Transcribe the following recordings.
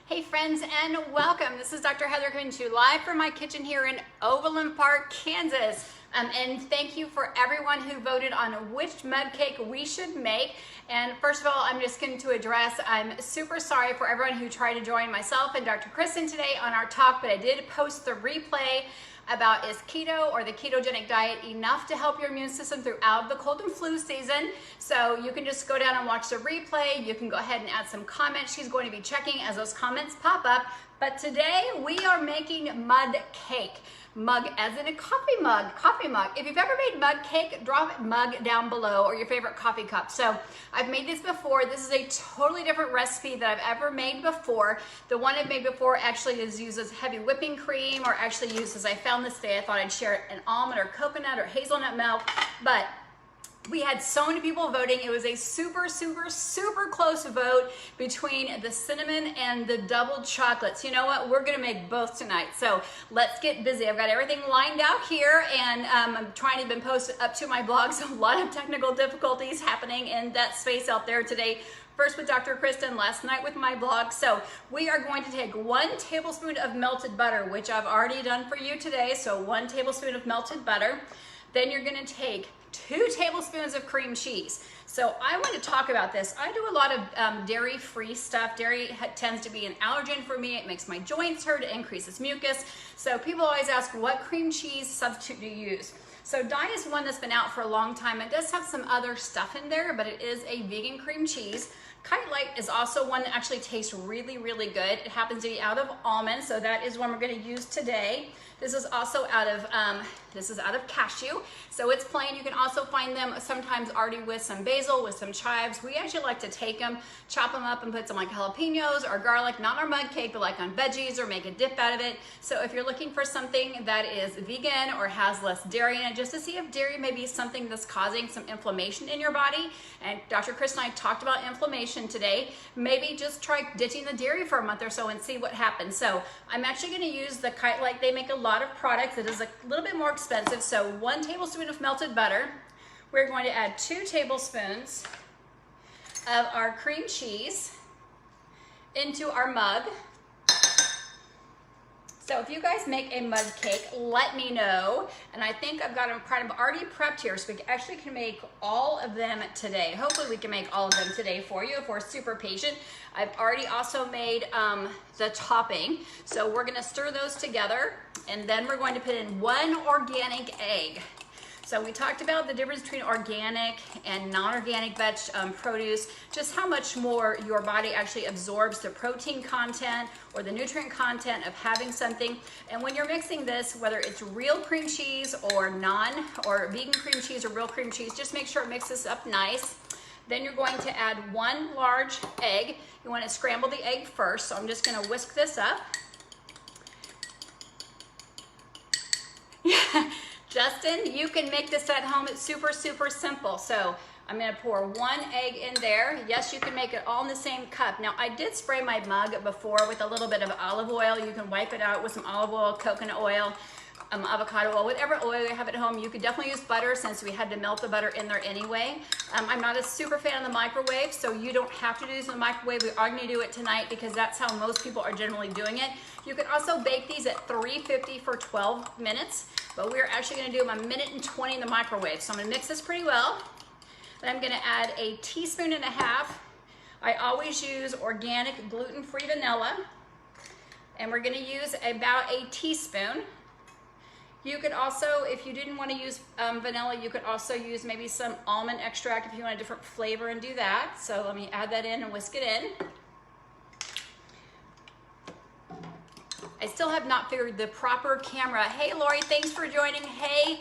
Hey friends, and welcome. This is Dr. Heather coming to you live from my kitchen here in Overland Park, Kansas. And thank you for everyone who voted on which mud cake we should make. And first of all, I'm just going to address, I'm super sorry for everyone who tried to join myself and Dr. Kristen today on our talk, but I did post the replay about is keto or the ketogenic diet enough to help your immune system throughout the cold and flu season. So you can just go down and watch the replay. You can go ahead and add some comments. She's going to be checking as those comments pop up. But today we are making mud cake. Mug as in a coffee mug. If you've ever made mud cake, drop mug down below, or your favorite coffee cup. So I've made this before. This is a totally different recipe that I've ever made before. The one I've made before actually uses heavy whipping cream, or actually uses, I found this today, I thought I'd share it, an almond or coconut or hazelnut milk. But we had so many people voting. It was a super close vote between the cinnamon and the double chocolates. You know what? We're gonna make both tonight. So let's get busy. I've got everything lined out here, and I'm trying to post it up to my blog. So a lot of technical difficulties happening in that space out there today. First with Dr. Kristen, last night with my blog. So we are going to take 1 tablespoon of melted butter, which I've already done for you today. So 1 tablespoon of melted butter. Then you're gonna take 2 tablespoons of cream cheese. So I want to talk about this. I do a lot of dairy-free stuff. Dairy tends to be an allergen for me. It makes my joints hurt, it increases mucus. So people always ask, what cream cheese substitute do you use? So Dine is one that's been out for a long time. It does have some other stuff in there, but it is a vegan cream cheese. Kite Light is also one that actually tastes really good. It happens to be out of almond, so that is one we're going to use today. This is also out of cashew, so it's plain. You can also find them sometimes already with some basil, with some chives. We actually like to take them, chop them up, and put some like jalapenos or garlic, not our mud cake, but like on veggies, or make a dip out of it. So if you're looking for something that is vegan or has less dairy in it, just to see if dairy may be something that's causing some inflammation in your body, and Dr. Chris and I talked about inflammation today, maybe just try ditching the dairy for a month or so and see what happens. So I'm actually going to use the Kite Light. They make a lot of products. It is a little bit more expensive. So 1 tablespoon of melted butter. We're going to add 2 tablespoons of our cream cheese into our mug. So if you guys make a mud cake, let me know. And I think I've got them kind of already prepped here, so we actually can make all of them today. Hopefully we can make all of them today for you if we're super patient. I've already also made the topping. So we're gonna stir those together, and then we're going to put in 1 organic egg. So we talked about the difference between organic and non-organic produce, just how much more your body actually absorbs the protein content or the nutrient content of having something. And when you're mixing this, whether it's real cream cheese or vegan cream cheese or real cream cheese, just make sure it mixes up nice. Then you're going to add 1 large egg. You want to scramble the egg first, so I'm just going to whisk this up. Yeah. Justin, you can make this at home. It's super simple. So I'm gonna pour 1 egg in there. Yes, you can make it all in the same cup. Now, I did spray my mug before with a little bit of olive oil. You can wipe it out with some olive oil, coconut oil, avocado oil, whatever oil you have at home. You could definitely use butter, since we had to melt the butter in there anyway. I'm not a super fan of the microwave, so you don't have to do this in the microwave. We are gonna do it tonight because that's how most people are generally doing it. You can also bake these at 350 for 12 minutes, but we're actually gonna do them 1 minute and 20 in the microwave. So I'm gonna mix this pretty well. Then I'm gonna add 1.5 teaspoons. I always use organic gluten-free vanilla, and we're gonna use about 1 teaspoon. You could also, if you didn't want to use vanilla, you could also use maybe some almond extract if you want a different flavor and do that. So let me add that in and whisk it in. I still have not figured the proper camera. Hey Lori, thanks for joining. Hey,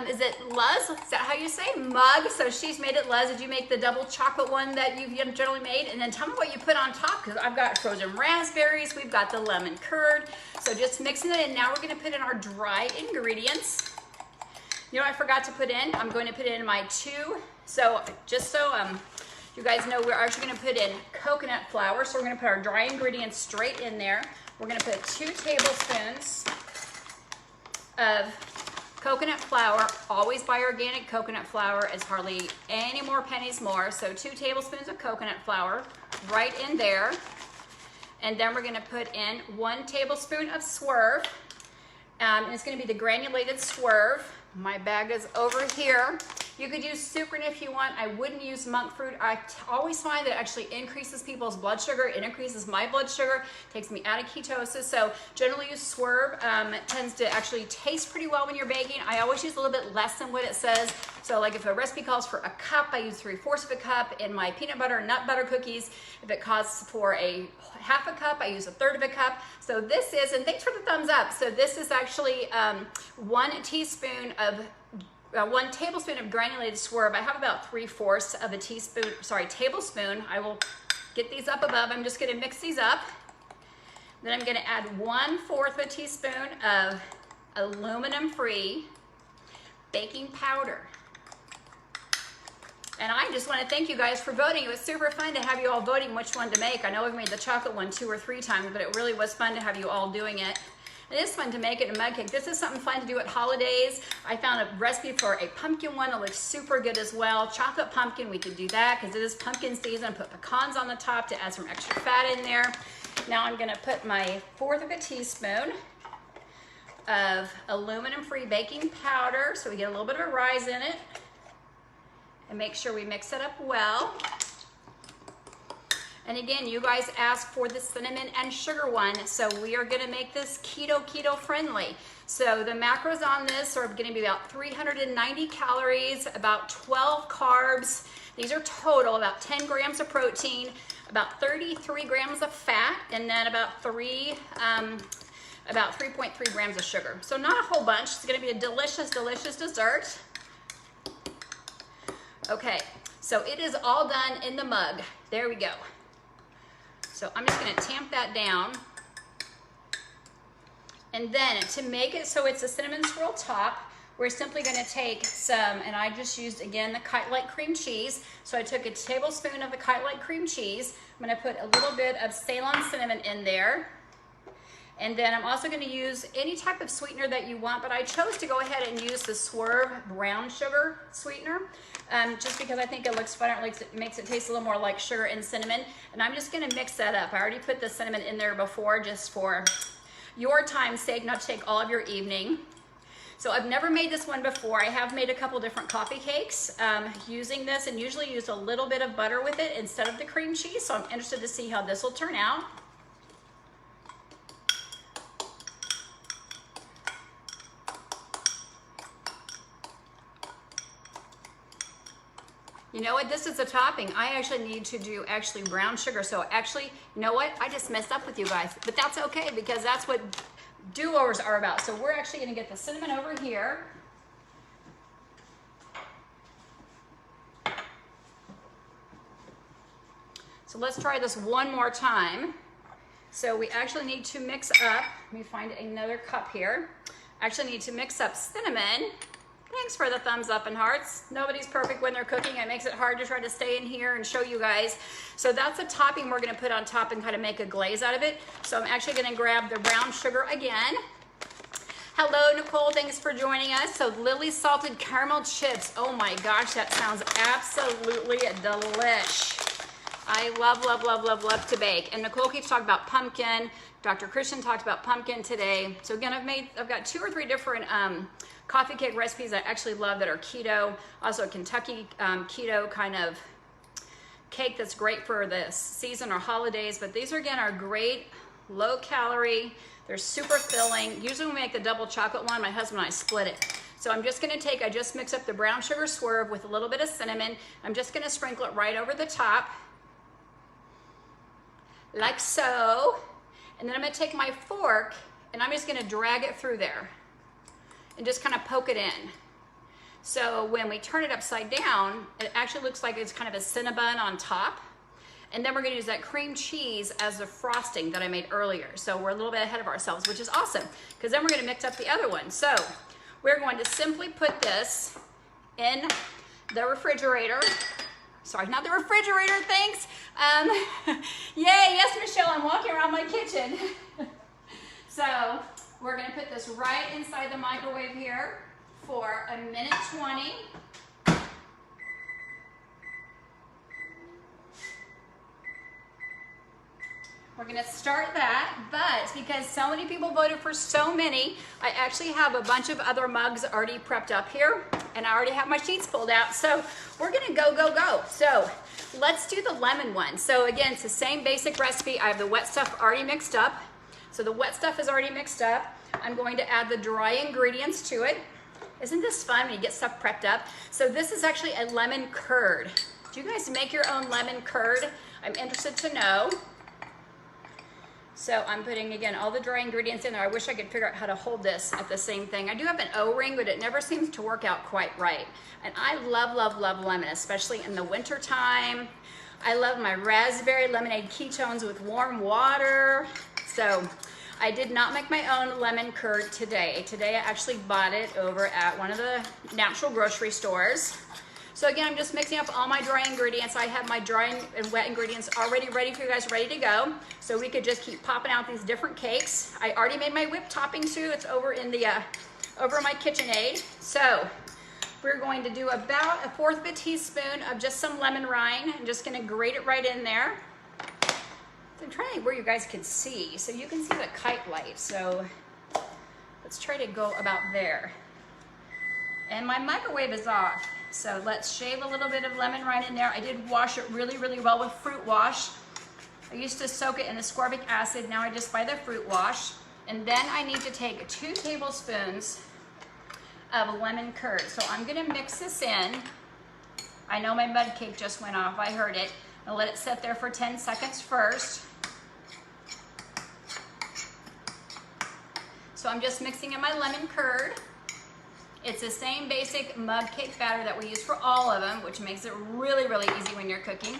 is it Luz? Is that how you say mug? So she's made it Luz. Did you make the double chocolate one that you've generally made? And then tell me what you put on top, because I've got frozen raspberries. We've got the lemon curd. So just mixing it in. Now we're gonna put in our dry ingredients. You know what I forgot to put in? I'm going to put in my 2. So just so you guys know, we're actually gonna put in coconut flour. So we're gonna put our dry ingredients straight in there. We're gonna put 2 tablespoons of coconut flour. Always buy organic coconut flour. It's hardly any more pennies more. So 2 tablespoons of coconut flour right in there. And then we're gonna put in 1 tablespoon of Swerve. And it's gonna be the granulated Swerve. My bag is over here. You could use sucrine if you want. I wouldn't use monk fruit. I always find that it actually increases people's blood sugar. It increases my blood sugar, takes me out of ketosis. So generally use Swerve. It tends to actually taste pretty well when you're baking. I always use a little bit less than what it says. So like if a recipe calls for a cup, I use 3/4 of a cup. In my peanut butter and nut butter cookies, if it calls for a half a cup, I use 1/3 of a cup. So this is, and thanks for the thumbs up. So this is actually 1 tablespoon of granulated Swerve. I have about 3/4 of a tablespoon. I will get these up above. I'm just gonna mix these up. Then I'm gonna add 1/4 of a teaspoon of aluminum-free baking powder. And I just want to thank you guys for voting. It was super fun to have you all voting which one to make. I know I've made the chocolate one 2 or 3 times, but it really was fun to have you all doing it. It is fun to make it a mug cake. This is something fun to do at holidays. I found a recipe for a pumpkin one that looks super good as well. Chocolate pumpkin, we could do that because it is pumpkin season. Put pecans on the top to add some extra fat in there. Now I'm gonna put my 1/4 of a teaspoon of aluminum-free baking powder so we get a little bit of a rise in it. And make sure we mix it up well. And again, you guys asked for the cinnamon and sugar one, so we are gonna make this keto friendly. So the macros on this are gonna be about 390 calories, about 12 carbs. These are total, about 10 grams of protein, about 33 grams of fat, and then about 3.3 grams of sugar. So not a whole bunch. It's gonna be a delicious, delicious dessert. Okay, so it is all done in the mug. There we go. So I'm just gonna tamp that down. And then to make it so it's a cinnamon swirl top, we're simply gonna take some, and I just used, again, the Kite Light cream cheese. So I took a tablespoon of the Kite Light cream cheese. I'm gonna put a little bit of Ceylon cinnamon in there. And then I'm also gonna use any type of sweetener that you want, but I chose to go ahead and use the Swerve brown sugar sweetener, just because I think it looks fun. It makes it taste a little more like sugar and cinnamon. And I'm just gonna mix that up. I already put the cinnamon in there before, just for your time's sake, not to take all of your evening. So I've never made this one before. I have made a couple different coffee cakes using this, and usually use a little bit of butter with it instead of the cream cheese. So I'm interested to see how this will turn out. You know what, this is the topping. I actually need to do brown sugar. So actually, you know what? I just messed up with you guys, but that's okay because that's what do-overs are about. So we're actually gonna get the cinnamon over here. So let's try this one more time. So we actually need to mix up, let me find another cup here. Actually need to mix up cinnamon. Thanks for the thumbs up and hearts. Nobody's perfect when they're cooking. It makes it hard to try to stay in here and show you guys. So that's a topping we're gonna put on top and kind of make a glaze out of it. So I'm actually gonna grab the brown sugar again. Hello, Nicole, thanks for joining us. So Lily's salted caramel chips. Oh my gosh, that sounds absolutely delish. I love, love, love, love, love to bake. And Nicole keeps talking about pumpkin. Dr. Christian talked about pumpkin today. So again, I've got 2 or 3 different coffee cake recipes I actually love that are keto. Also a Kentucky keto kind of cake that's great for the season or holidays. But these are, again, are great, low calorie. They're super filling. Usually when we make the double chocolate one, my husband and I split it. So I'm just gonna I just mix up the brown sugar Swerve with a little bit of cinnamon. I'm just gonna sprinkle it right over the top, like so. And then I'm gonna take my fork and I'm just gonna drag it through there and just kind of poke it in. So when we turn it upside down, it actually looks like it's kind of a Cinnabon on top. And then we're gonna use that cream cheese as the frosting that I made earlier. So we're a little bit ahead of ourselves, which is awesome, because then we're gonna mix up the other one. So we're going to simply put this in the refrigerator. Sorry, not the refrigerator, thanks. Yay, yes, Michelle, I'm walking around my kitchen. So we're gonna put this right inside the microwave here for 1:20. we're gonna start that, but because so many people voted for so many, I actually have a bunch of other mugs already prepped up here, and I already have my sheets pulled out, so we're gonna go. So let's do the lemon one. So again, it's the same basic recipe. I have the wet stuff already mixed up. So the wet stuff is already mixed up. I'm going to add the dry ingredients to it. Isn't this fun when you get stuff prepped up? So this is actually a lemon curd. Do you guys make your own lemon curd? I'm interested to know. So I'm putting, again, all the dry ingredients in there. I wish I could figure out how to hold this at the same thing. I do have an O-ring, but it never seems to work out quite right. And I love lemon, especially in the winter time. I love my raspberry lemonade ketones with warm water. So I did not make my own lemon curd today. Today I actually bought it over at one of the natural grocery stores. So again, I'm just mixing up all my dry ingredients. I have my dry and wet ingredients already ready for you guys, ready to go. So we could just keep popping out these different cakes. I already made my whipped topping too. It's over in the over my KitchenAid. So we're going to do about 1/4 of a teaspoon of just some lemon rind. I'm just gonna grate it right in there. I'm trying to think where you guys can see. So you can see the kite light. So let's try to go about there. And my microwave is off. So let's shave a little bit of lemon rind in there. I did wash it really well with fruit wash. I used to soak it in ascorbic acid. Now I just buy the fruit wash. And then I need to take 2 tablespoons of lemon curd. So I'm gonna mix this in. I know my mud cake just went off, I heard it. I'll let it sit there for 10 seconds first. So I'm just mixing in my lemon curd. It's the same basic mug cake batter that we use for all of them, which makes it really easy when you're cooking.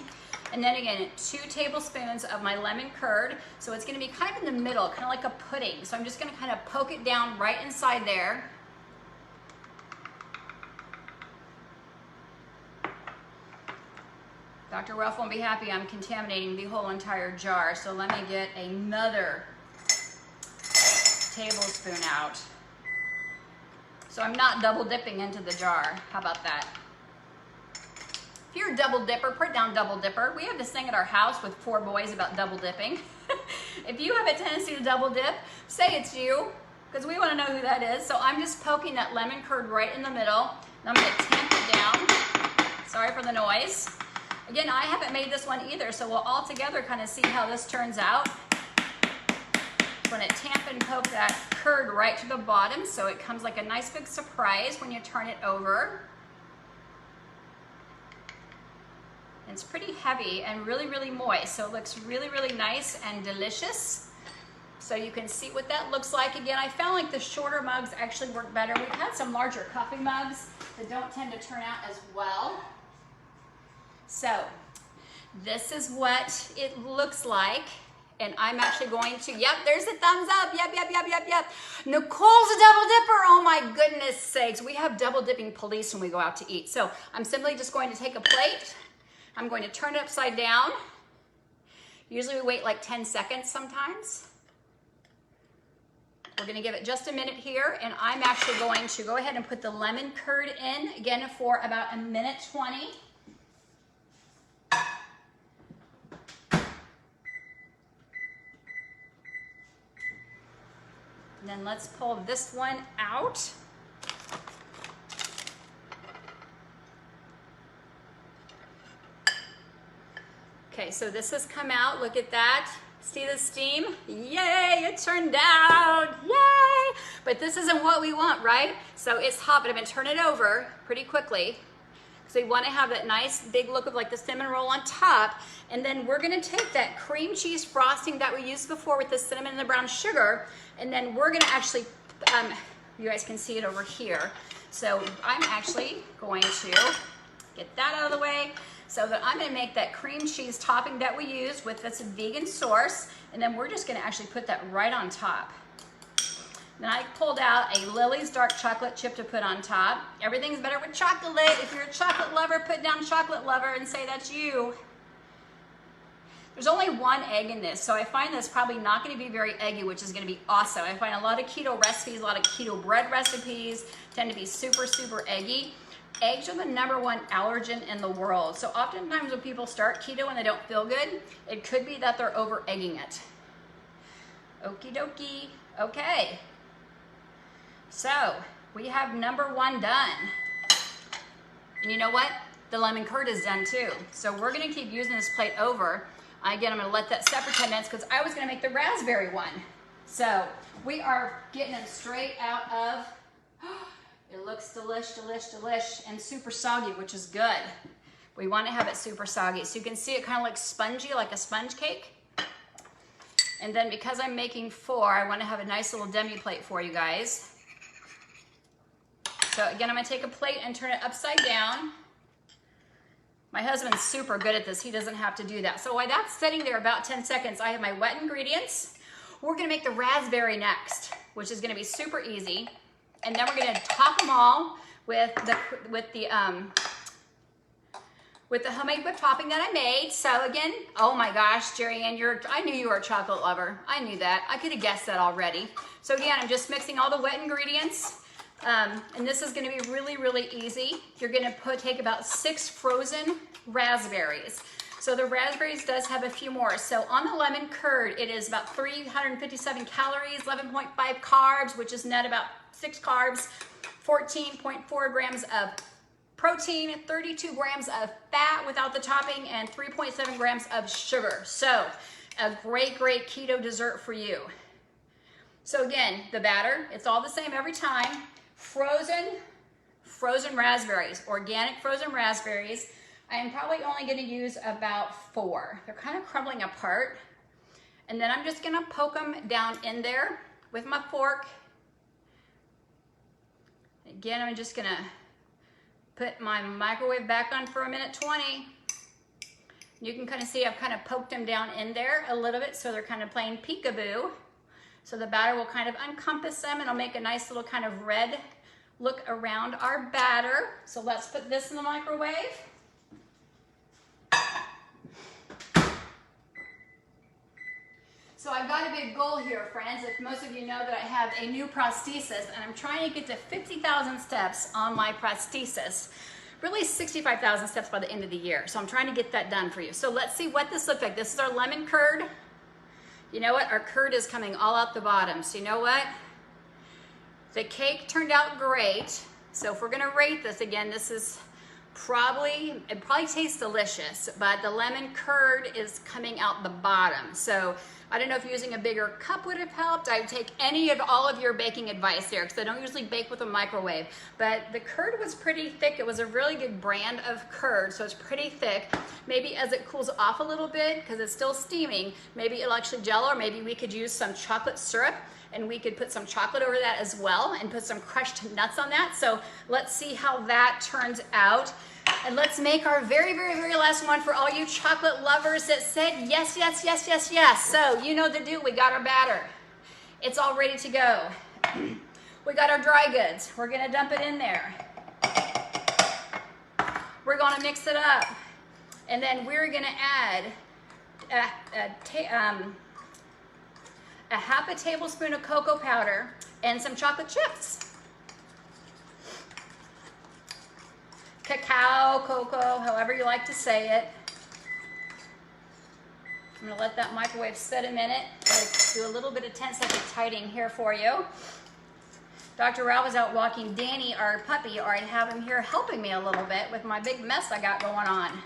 And then again, 2 tablespoons of my lemon curd. So it's gonna be kind of in the middle, kind of like a pudding. So I'm just gonna kind of poke it down right inside there. Dr. Ruff won't be happy I'm contaminating the whole entire jar. So let me get another tablespoon out. So I'm not double dipping into the jar. How about that? If you're a double dipper, put down double dipper. We have this thing at our house with 4 boys about double dipping. If you have a tendency to double dip, say it's you, because we want to know who that is. So I'm just poking that lemon curd right in the middle. And I'm going to tamp it down. Sorry for the noise. Again, I haven't made this one either, so we'll all together kind of see how this turns out. I'm going to tamp and poke that curd right to the bottom so it comes like a nice big surprise when you turn it over. And it's pretty heavy and really moist, so it looks really nice and delicious. So you can see what that looks like. Again, I found like the shorter mugs actually work better. We've had some larger coffee mugs that don't tend to turn out as well. So this is what it looks like. And I'm actually going to, yep, there's a thumbs up. Yep. Nicole's a double dipper. Oh my goodness sakes. We have double dipping police when we go out to eat. So I'm simply just going to take a plate. I'm going to turn it upside down. Usually we wait like 10 seconds sometimes. We're gonna give it just a minute here, and I'm actually going to go ahead and put the lemon curd in, again, for about 1:20. And then let's pull this one out. Okay, so this has come out. Look at that. See the steam? Yay, it turned out. Yay! But this isn't what we want, right? So it's hot, but I'm gonna turn it over pretty quickly. So we want to have that nice big look of like the cinnamon roll on top. And then we're gonna take that cream cheese frosting that we used before with the cinnamon and the brown sugar, and then we're gonna actually, you guys can see it over here. So I'm actually going to get that out of the way so that I'm gonna make that cream cheese topping that we used with this vegan source, and then we're just gonna actually put that right on top. Then I pulled out a Lily's dark chocolate chip to put on top. Everything's better with chocolate. If you're a chocolate lover, put down chocolate lover and say that's you. There's only 1 egg in this, so I find this probably not gonna be very eggy, which is gonna be awesome. I find a lot of keto recipes, a lot of keto bread recipes tend to be super eggy. Eggs are the #1 allergen in the world. So oftentimes when people start keto and they don't feel good, it could be that they're over egging it. Okie dokie. Okay. So we have number 1 done. And you know what? The lemon curd is done too. So we're gonna keep using this plate over. Again, I'm gonna let that set for 10 minutes because I was gonna make the raspberry one. So we are getting them straight out of, it looks delish, and super soggy, which is good. We wanna have it super soggy. So you can see it kind of like spongy, like a sponge cake. And then because I'm making 4, I wanna have a nice little demi plate for you guys. So again, I'm gonna take a plate and turn it upside down. My husband's super good at this. He doesn't have to do that. So while that's sitting there about 10 seconds, I have my wet ingredients. We're gonna make the raspberry next, which is gonna be super easy. And then we're gonna top them all with the homemade whipped topping that I made. So again, oh my gosh, Jerry Ann, I knew you were a chocolate lover. I knew that. I could have guessed that already. So again, I'm just mixing all the wet ingredients. And this is gonna be really, really easy. You're gonna take about 6 frozen raspberries. So the raspberries does have a few more. So on the lemon curd, it is about 357 calories, 11.5 carbs, which is net about 6 carbs, 14.4 grams of protein, 32 grams of fat without the topping, and 3.7 grams of sugar. So a great, great keto dessert for you. So again, the batter, it's all the same every time. Frozen raspberries, organic frozen raspberries. I am probably only gonna use about 4. They're kind of crumbling apart. And then I'm just gonna poke them down in there with my fork. Again, I'm just gonna put my microwave back on for 1:20. You can kind of see I've kind of poked them down in there a little bit so they're kind of playing peekaboo. So the batter will kind of encompass them and it'll make a nice little kind of red look around our batter. So let's put this in the microwave. So I've got a big goal here, friends. If most of you know that I have a new prosthesis and I'm trying to get to 50,000 steps on my prosthesis. Really 65,000 steps by the end of the year. So I'm trying to get that done for you. So let's see what this looks like. This is our lemon curd. You know what? Our curd is coming all out the bottom. So you know what? The cake turned out great. So if we're gonna rate this again, this is it probably tastes delicious, but the lemon curd is coming out the bottom. So I don't know if using a bigger cup would have helped. I would take any of all of your baking advice there because I don't usually bake with a microwave. But the curd was pretty thick. It was a really good brand of curd, so it's pretty thick. Maybe as it cools off a little bit, because it's still steaming, maybe it'll actually gel, or maybe we could use some chocolate syrup and we could put some chocolate over that as well and put some crushed nuts on that. So let's see how that turns out. And let's make our very, very, very last one for all you chocolate lovers that said yes, yes, yes, yes, yes. So you know the deal, we got our batter. It's all ready to go. We got our dry goods. We're gonna dump it in there. We're gonna mix it up. And then we're gonna add a half a tablespoon of cocoa powder and some chocolate chips. Cacao, cocoa, however you like to say it. I'm gonna let that microwave sit a minute. I'll do a little bit of 10-second tidying here for you. Dr. Ralph is out walking Danny, our puppy, or I'd have him here helping me a little bit with my big mess I got going on.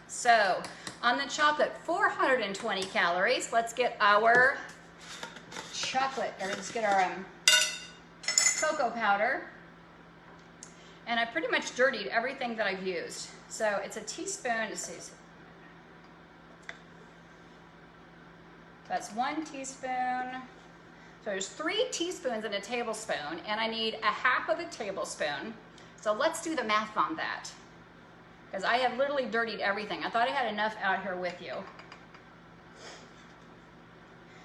So, on the chocolate, 420 calories. Let's get our chocolate, or let's get our cocoa powder. And I pretty much dirtied everything that I've used. So it's a teaspoon, that's 1 teaspoon. So there's 3 teaspoons in a tablespoon, and I need a half of a tablespoon. So let's do the math on that, because I have literally dirtied everything. I thought I had enough out here with you.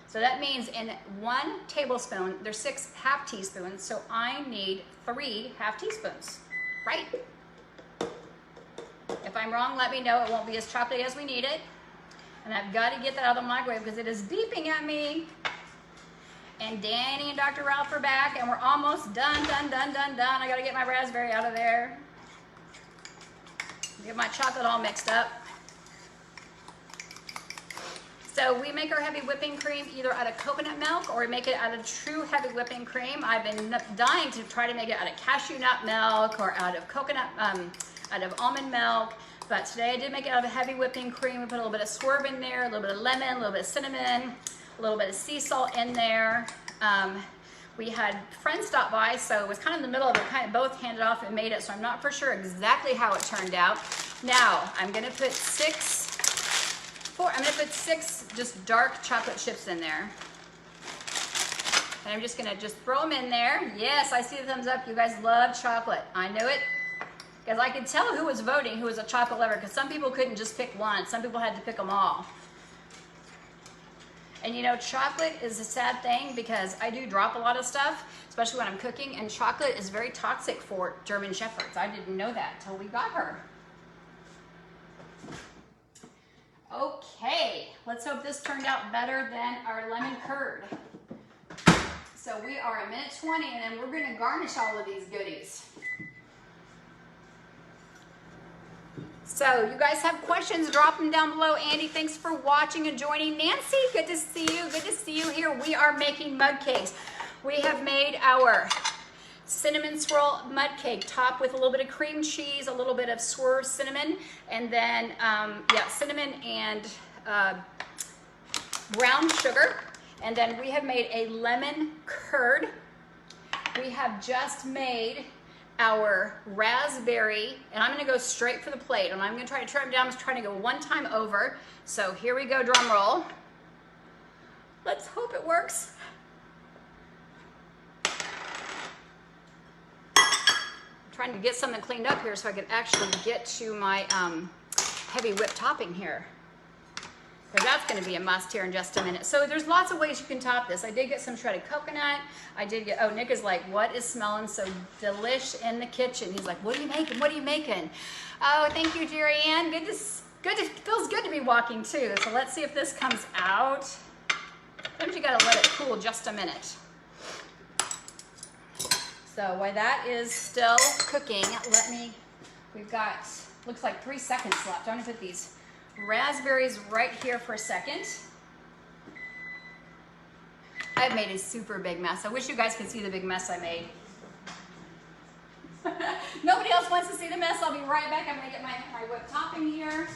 So that means in 1 tablespoon, there's 6 half teaspoons, so I need 3 half teaspoons, right? If I'm wrong, let me know. It won't be as chocolatey as we need it. And I've got to get that out of the microwave because it is beeping at me. And Danny and Dr. Ralph are back, and we're almost done. I got to get my raspberry out of there. Get my chocolate all mixed up. So we make our heavy whipping cream either out of coconut milk or we make it out of true heavy whipping cream. I've been dying to try to make it out of cashew nut milk or out of coconut, out of almond milk. But today I did make it out of heavy whipping cream. We put a little bit of swerve in there, a little bit of lemon, a little bit of cinnamon, a little bit of sea salt in there. We had friends stop by, so it was kind of in the middle of it, kind of both handed off and made it, so I'm not for sure exactly how it turned out. Now, I'm gonna put six just dark chocolate chips in there. And I'm just gonna just throw them in there. Yes, I see the thumbs up. You guys love chocolate. I knew it. Because I could tell who was voting, who was a chocolate lover, because some people couldn't just pick one. Some people had to pick them all. And you know, chocolate is a sad thing because I do drop a lot of stuff, especially when I'm cooking, and chocolate is very toxic for German Shepherds. I didn't know that until we got her. Okay, let's hope this turned out better than our lemon curd. So we are a minute 20 and then we're gonna garnish all of these goodies. So you guys have questions, drop them down below. Andy, thanks for watching and joining. Nancy, good to see you. Good to see you here. We are making mud cakes. We have made our cinnamon swirl mud cake topped with a little bit of cream cheese, a little bit of swerve cinnamon, and then, cinnamon and brown sugar. And then we have made a lemon curd. We have just made our raspberry, and I'm gonna go straight for the plate, and I'm gonna try to trim down. I'm trying to go one time over. So here we go, drum roll. Let's hope it works. I'm trying to get something cleaned up here so I can actually get to my heavy whip topping here. Because that's going to be a must here in just a minute. So there's lots of ways you can top this. I did get some shredded coconut. I did get, oh, Nick is like, what is smelling so delish in the kitchen? He's like, what are you making? What are you making? Oh, thank you, Jerry Ann. Feels good to be walking too. So let's see if this comes out. Sometimes you got to let it cool just a minute. So while that is still cooking, we've got, looks like 3 seconds left. I'm going to put these raspberries right here for a second. I've made a super big mess. I wish you guys could see the big mess I made. Nobody else wants to see the mess. I'll be right back. I'm going to get my whipped topping here.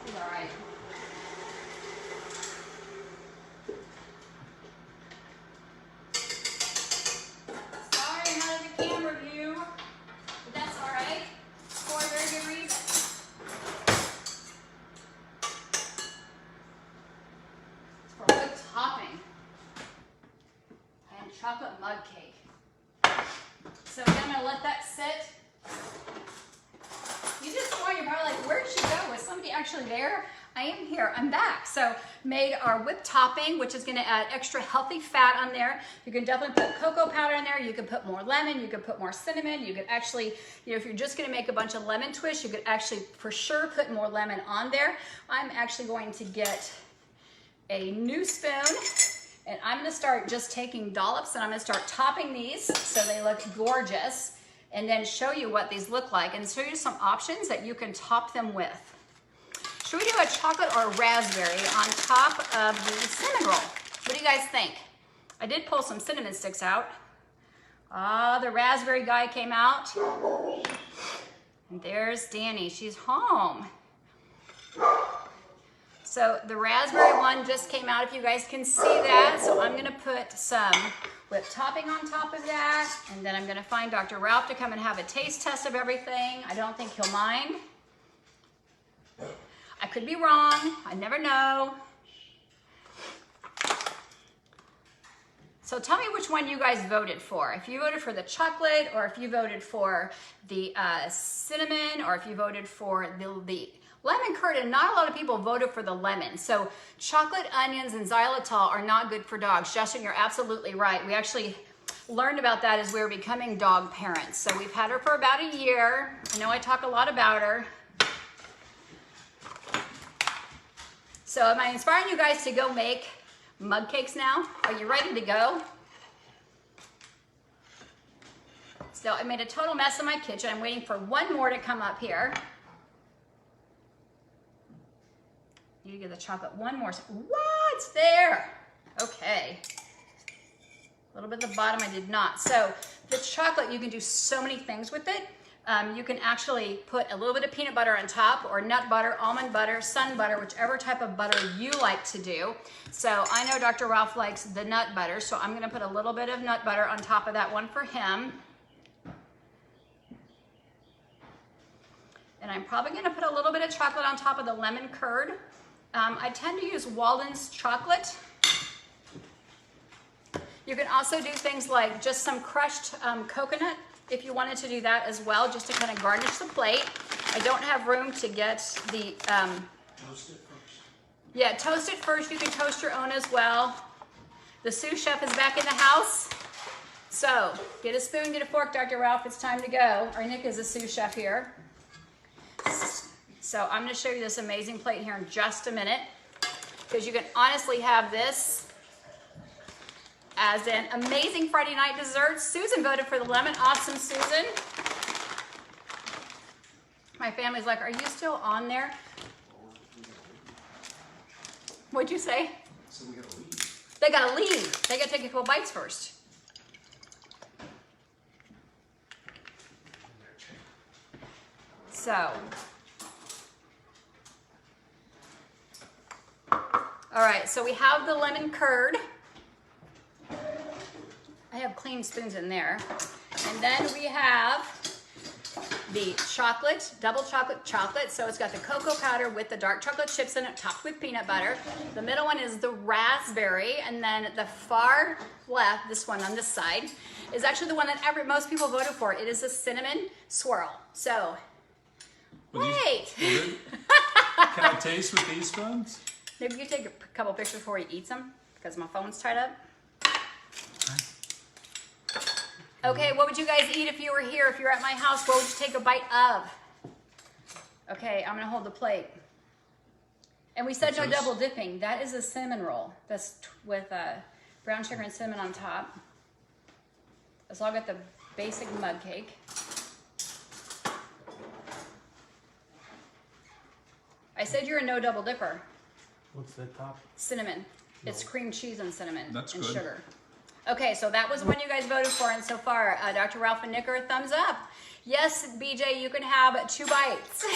It's all right. Chocolate mud cake. So again, I'm gonna let that sit. You just saw, you're probably like, where'd she go? Was somebody actually there? I am here, I'm back. So made our whipped topping, which is gonna add extra healthy fat on there. You can definitely put cocoa powder in there. You could put more lemon, you could put more cinnamon. You could actually, you know, if you're just gonna make a bunch of lemon twists, you could actually for sure put more lemon on there. I'm actually going to get a new spoon. And I'm gonna start just taking dollops and I'm gonna start topping these so they look gorgeous and then show you what these look like and show you some options that you can top them with. Should we do a chocolate or a raspberry on top of the cinnamon roll? What do you guys think? I did pull some cinnamon sticks out. Ah, the raspberry guy came out. And there's Danny, she's home. So the raspberry one just came out, if you guys can see that. So I'm gonna put some whipped topping on top of that. And then I'm gonna find Dr. Ralph to come and have a taste test of everything. I don't think he'll mind. I could be wrong, I never know. So tell me which one you guys voted for. If you voted for the chocolate, or if you voted for the cinnamon, or if you voted for the lemon curd, and not a lot of people voted for the lemon. So chocolate, onions, and xylitol are not good for dogs. Justin, you're absolutely right. We actually learned about that as we were becoming dog parents. So we've had her for about a year. I know I talk a lot about her. So am I inspiring you guys to go make mud cakes now? Are you ready to go? So I made a total mess of my kitchen. I'm waiting for one more to come up here. Need to get the chocolate one more. What's there? Okay. A little bit at the bottom, I did not. So the chocolate, you can do so many things with it. You can actually put a little bit of peanut butter on top, or nut butter, almond butter, sun butter, whichever type of butter you like to do. So I know Dr. Ralph likes the nut butter, so I'm gonna put a little bit of nut butter on top of that one for him. And I'm probably gonna put a little bit of chocolate on top of the lemon curd. I tend to use Walden's chocolate. You can also do things like just some crushed coconut if you wanted to do that as well, just to kind of garnish the plate. I don't have room to get the... Toast it first. Yeah, toast it first. You can toast your own as well. The sous chef is back in the house. So get a spoon, get a fork, Dr. Ralph. It's time to go. Our Nick is a sous chef here. So I'm going to show you this amazing plate here in just a minute, because you can honestly have this as an amazing Friday night dessert. Susan voted for the lemon. Awesome, Susan. My family's like, are you still on there? What'd you say? So we gotta leave. They gotta leave. They gotta take a couple bites first. So. All right, so we have the lemon curd. I have clean spoons in there. And then we have the chocolate, double chocolate. So it's got the cocoa powder with the dark chocolate chips in it, topped with peanut butter. The middle one is the raspberry. And then the far left, this one on this side, is actually the one that most people voted for. It is a cinnamon swirl. So, wait. Can I taste with these spoons? Maybe you take a couple pictures before he eats them, because my phone's tied up. Okay, what would you guys eat if you were here? If you're at my house, what would you take a bite of? Okay, I'm gonna hold the plate. And we said no double dipping. That is a cinnamon roll. That's with brown sugar and cinnamon on top. So I'll get the basic mug cake. I said you're a no double dipper. What's that top? Cinnamon. It's cream cheese and cinnamon That's and good. sugar. Okay, so that was the one you guys voted for, and so far, Dr. Ralph and Nick are a thumbs up. Yes, BJ, you can have 2 bites.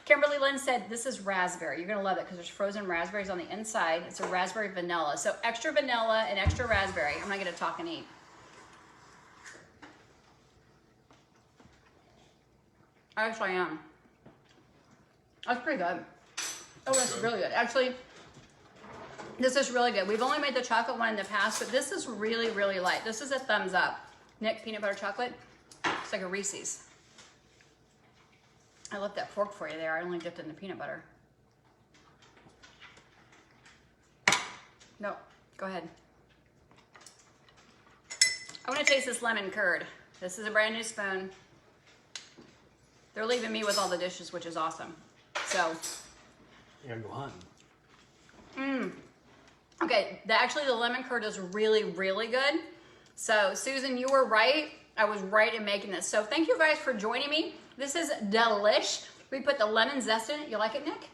Kimberly Lynn said, this is raspberry. You're gonna love it because there's frozen raspberries on the inside. It's a raspberry vanilla. So extra vanilla and extra raspberry. I'm not gonna talk and eat. Actually, I am. That's pretty good. Oh, that's really good. Actually, this is really good. We've only made the chocolate one in the past, but this is really, really light. This is a thumbs up. Nick, peanut butter chocolate. It's like a Reese's. I left that fork for you there. I only dipped it in the peanut butter. No, go ahead. I want to taste this lemon curd. This is a brand new spoon. They're leaving me with all the dishes, which is awesome. So. You gotta go hunting. Okay, actually the lemon curd is really, really good. So Susan, you were right. I was right in making this. So thank you guys for joining me. This is delish. We put the lemon zest in it. You like it, Nick?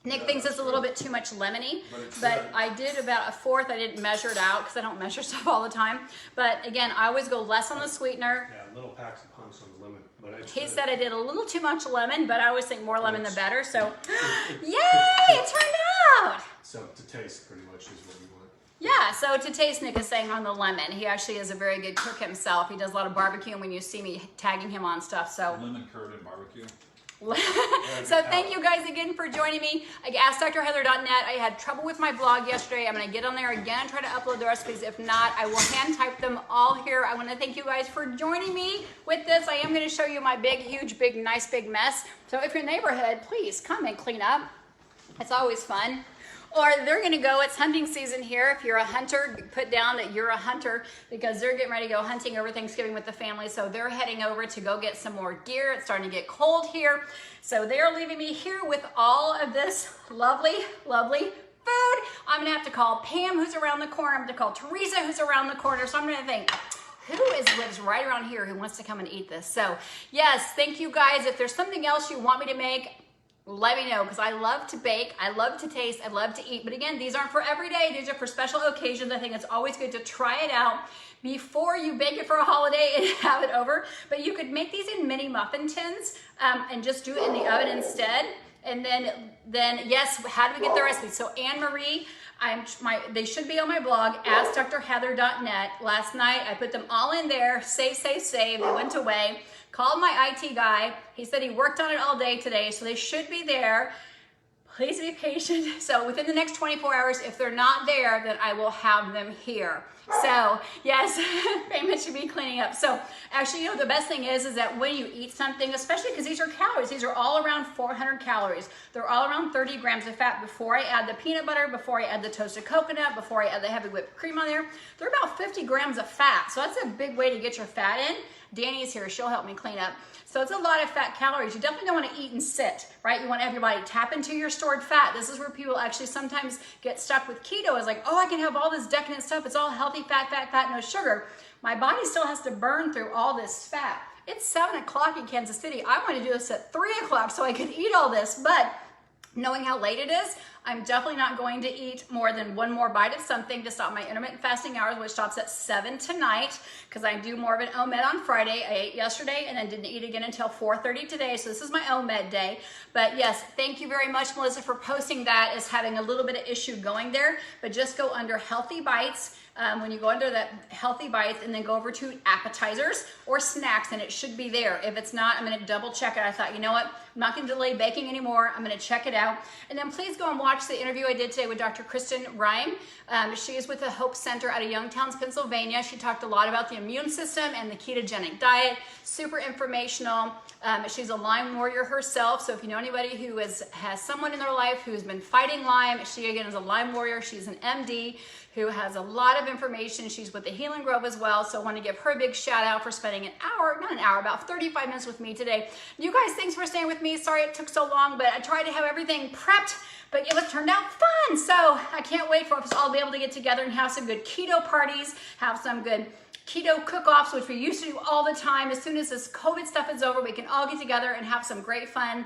Nick thinks it's a little bit too much lemony, but I did about 1/4. I didn't measure it out because I don't measure stuff all the time. But again, I always go less on the sweetener. Yeah, little packs of punks on the lemon. But it's He good. said I did a little too much lemon, but I always think more lemon the better. So, yay, it turned out. So to taste pretty much is what you want. Yeah, so to taste, Nick is saying on the lemon. He actually is a very good cook himself. He does a lot of barbecue, and when you see me tagging him on stuff, so. Lemon curd and barbecue. So thank you guys again for joining me. I asked drheather.net. I had trouble with my blog yesterday. I'm going to get on there again and try to upload the recipes. If not, I will hand type them all here. I want to thank you guys for joining me with this. I am going to show you my big, huge, big, nice, big mess. So if your neighborhood, please come and clean up. It's always fun. Or they're gonna go, it's hunting season here. If you're a hunter, put down that you're a hunter, because they're getting ready to go hunting over Thanksgiving with the family. So they're heading over to go get some more gear. It's starting to get cold here. So they're leaving me here with all of this lovely, lovely food. I'm gonna have to call Pam, who's around the corner. I'm gonna call Teresa, who's around the corner. So I'm gonna think, lives right around here who wants to come and eat this? So yes, thank you guys. If there's something else you want me to make, let me know, because I love to bake, I love to taste, I love to eat. But again, these aren't for every day. These are for special occasions. I think it's always good to try it out before you bake it for a holiday and have it over. But you could make these in mini muffin tins and just do it in the oven instead. And then yes, how do we get the recipe? So Anne Marie, they should be on my blog, AskDrHeather.net. Last night I put them all in there. Save. They went away. Called my IT guy. He said he worked on it all day today, so they should be there. Please be patient. So within the next 24 hours, if they're not there, then I will have them here. So yes, payment should be cleaning up. So actually, you know, the best thing is that when you eat something, especially because these are calories, these are all around 400 calories. They're all around 30 grams of fat before I add the peanut butter, before I add the toasted coconut, before I add the heavy whipped cream on there. They're about 50 grams of fat. So that's a big way to get your fat in. Danny's here, she'll help me clean up. So it's a lot of fat calories. You definitely don't want to eat and sit, right? You want to have your body tap into your stored fat. This is where people actually sometimes get stuck with keto. It's like, oh, I can have all this decadent stuff. It's all healthy fat, no sugar. My body still has to burn through all this fat. It's 7 o'clock in Kansas City. I want to do this at 3 o'clock so I can eat all this, but knowing how late it is, I'm definitely not going to eat more than one more bite of something to stop my intermittent fasting hours, which stops at 7 tonight, because I do more of an OMED on Friday. I ate yesterday and then didn't eat again until 4:30 today, so this is my OMED day. But yes, thank you very much, Melissa, for posting that as having a little bit of issue going there, but just go under Healthy Bites. When you go under that Healthy Bites and then go over to appetizers or snacks, and it should be there. If it's not, I'm going to double check it. I thought, you know what? I'm not going to delay baking anymore. I'm going to check it out. And then please go and watch the interview I did today with Dr. Kristen Rhyme. She is with the Hope Center out of Youngtowns, Pennsylvania. She talked a lot about the immune system and the ketogenic diet. Super informational. She's a Lyme warrior herself. So if you know anybody who has someone in their life who's been fighting Lyme, she again is a Lyme warrior. She's an MD who has a lot of information. She's with the Healing Grove as well. So I want to give her a big shout out for spending about 35 minutes with me today. You guys, thanks for staying with me. Sorry it took so long, but I tried to have everything prepped, but it turned out fun. So I can't wait for us all to be able to get together and have some good keto parties, have some good keto cook-offs, which we used to do all the time. As soon as this COVID stuff is over, we can all get together and have some great fun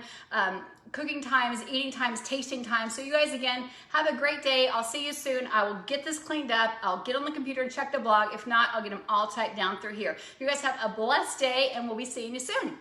cooking times, eating times, tasting times. So you guys, again, have a great day. I'll see you soon. I will get this cleaned up. I'll get on the computer and check the blog. If not, I'll get them all typed down through here. You guys have a blessed day, and we'll be seeing you soon.